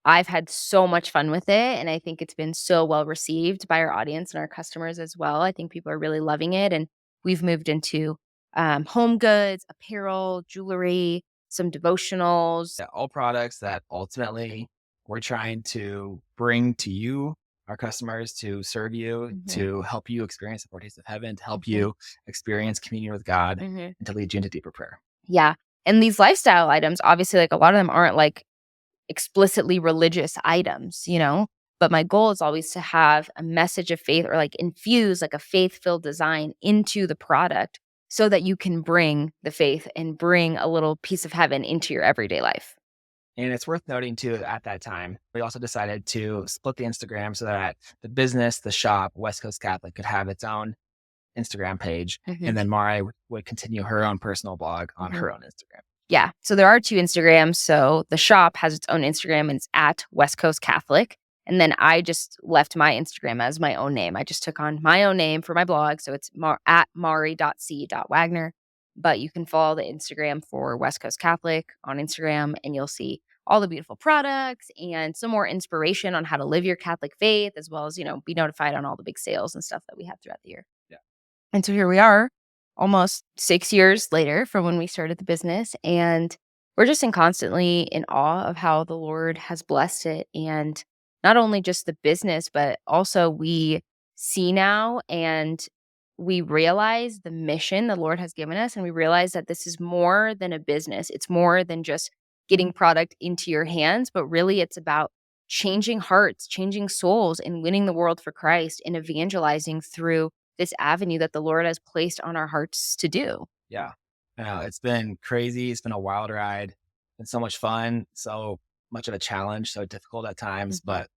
I've had so much fun with it. And I think it's been so well received by our audience and our customers as well. I think people are really loving it. And we've moved into home goods, apparel, jewelry, some devotionals. Yeah, all products that ultimately we're trying to bring to you our customers, to serve you, Mhm. to help you experience the foretaste of heaven, to help Mhm. you experience communion with God, Mhm. and to lead you into deeper prayer. Yeah, and these lifestyle items, obviously, like, a lot of them aren't, like, explicitly religious items, you know? But my goal is always to have a message of faith or, like, infuse, like, a faith-filled design into the product so that you can bring the faith and bring a little piece of heaven into your everyday life. And it's worth noting too, at that time, we also decided to split the Instagram so that the business, the shop, West Coast Catholic, could have its own Instagram page. Mhm, And then Mari would continue her own personal blog on mhm. her own Instagram. Yeah, so there are 2 Instagrams, so the shop has its own Instagram, and it's at West Coast Catholic, and then I just left my Instagram as my own name. I just took on my own name for my blog, so it's at mari.c.wagner, but you can follow the Instagram for West Coast Catholic on Instagram, and you'll see all the beautiful products and some more inspiration on how to live your Catholic faith, as well as, be notified on all the big sales and stuff that we have throughout the year. Yeah. And so here we are, almost 6 years later from when we started the business, and we're just constantly in awe of how the Lord has blessed it, and not only just the business, but also we see now and we realize the mission the Lord has given us, and we realize that this is more than a business. It's more than just getting product into your hands, but really it's about changing hearts, changing souls, and winning the world for Christ and evangelizing through this avenue that the Lord has placed on our hearts to do. Yeah. It's been crazy. It's been a wild ride. Been so much fun, so much of a challenge, so difficult at times, Mhm, but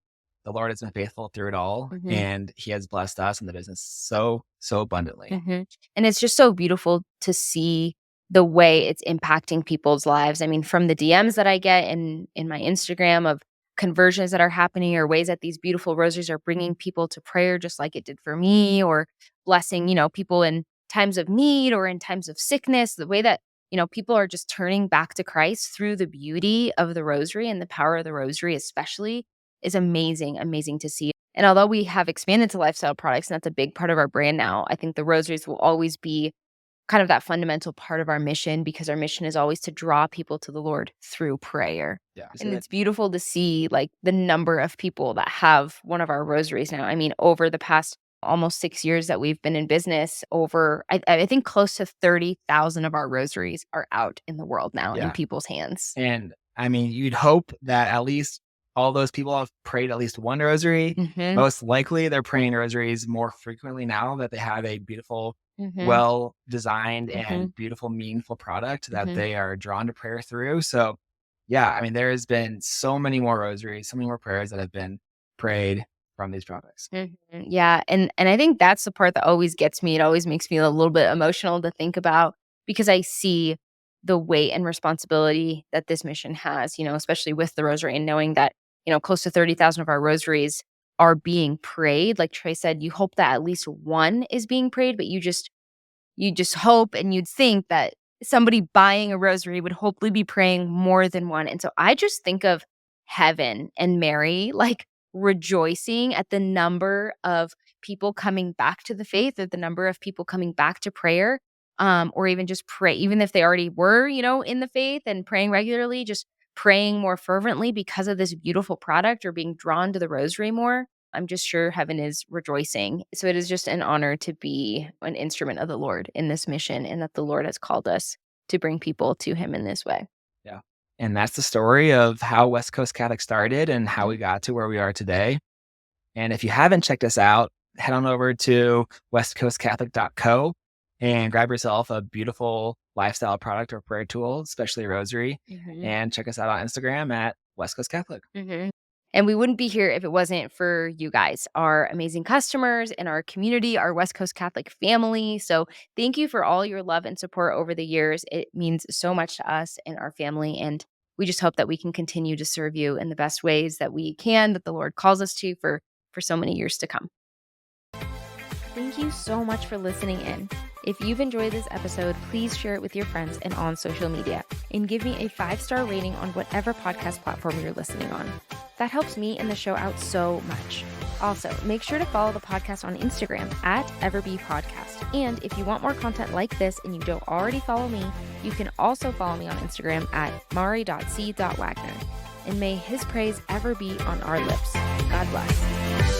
the Lord has been faithful through it all, mhm, and He has blessed us in the business so, so abundantly. mhm. And it's just so beautiful to see the way it's impacting people's lives. I mean, from the DMs that I get in my Instagram of conversions that are happening or ways that these beautiful rosaries are bringing people to prayer just like it did for me or blessing, people in times of need or in times of sickness, the way that, people are just turning back to Christ through the beauty of the rosary and the power of the rosary especially is amazing, amazing to see. And although we have expanded to lifestyle products, and that's a big part of our brand now, I think the rosaries will always be kind of that fundamental part of our mission because our mission is always to draw people to the Lord through prayer. Yeah. And it's beautiful to see like the number of people that have one of our rosaries now. I mean, over the past almost 6 years that we've been in business, over I think close to 30,000 of our rosaries are out in the world now in Yeah. people's hands. And I mean, you'd hope that at least all those people have prayed at least one rosary. Mhm. Most likely, they're praying rosaries more frequently now that they have a beautiful, Mhm. well designed, Mhm. and beautiful, meaningful product that Mhm. they are drawn to prayer through. So, yeah, I mean, there has been so many more rosaries, so many more prayers that have been prayed from these products. Mhm. Yeah, and I think that's the part that always gets me. It always makes me a little bit emotional to think about because I see the weight and responsibility that this mission has, especially with the rosary and knowing that, close to 30,000 of our rosaries are being prayed. Like Trey said, you hope that at least one is being prayed, but you just hope and you'd think that somebody buying a rosary would hopefully be praying more than one. And so I just think of heaven and Mary like rejoicing at the number of people coming back to the faith or the number of people coming back to prayer or even just pray even if they already were, in the faith and praying regularly, just praying more fervently because of this beautiful product or being drawn to the rosary more. I'm just sure heaven is rejoicing. So it is just an honor to be an instrument of the Lord in this mission and that the Lord has called us to bring people to him in this way. Yeah. And that's the story of how West Coast Catholic started and how Mhm. we got to where we are today. And if you haven't checked us out, head on over to westcoastcatholic.co and grab yourself a beautiful lifestyle product or prayer tool, especially a rosary, Mhm. and check us out on Instagram at West Coast Catholic. Mhm. And we wouldn't be here if it wasn't for you guys, our amazing customers and our community, our West Coast Catholic family. So thank you for all your love and support over the years. It means so much to us and our family. And we just hope that we can continue to serve you in the best ways that we can, that the Lord calls us to for so many years to come. Thank you so much for listening in. If you've enjoyed this episode, please share it with your friends and on social media, and give me a 5-star rating on whatever podcast platform you're listening on. That helps me and the show out so much. Also, make sure to follow the podcast on Instagram at EverBePodcast. And if you want more content like this and you don't already follow me, you can also follow me on Instagram at mari.c.wagner. And may his praise ever be on our lips. God bless.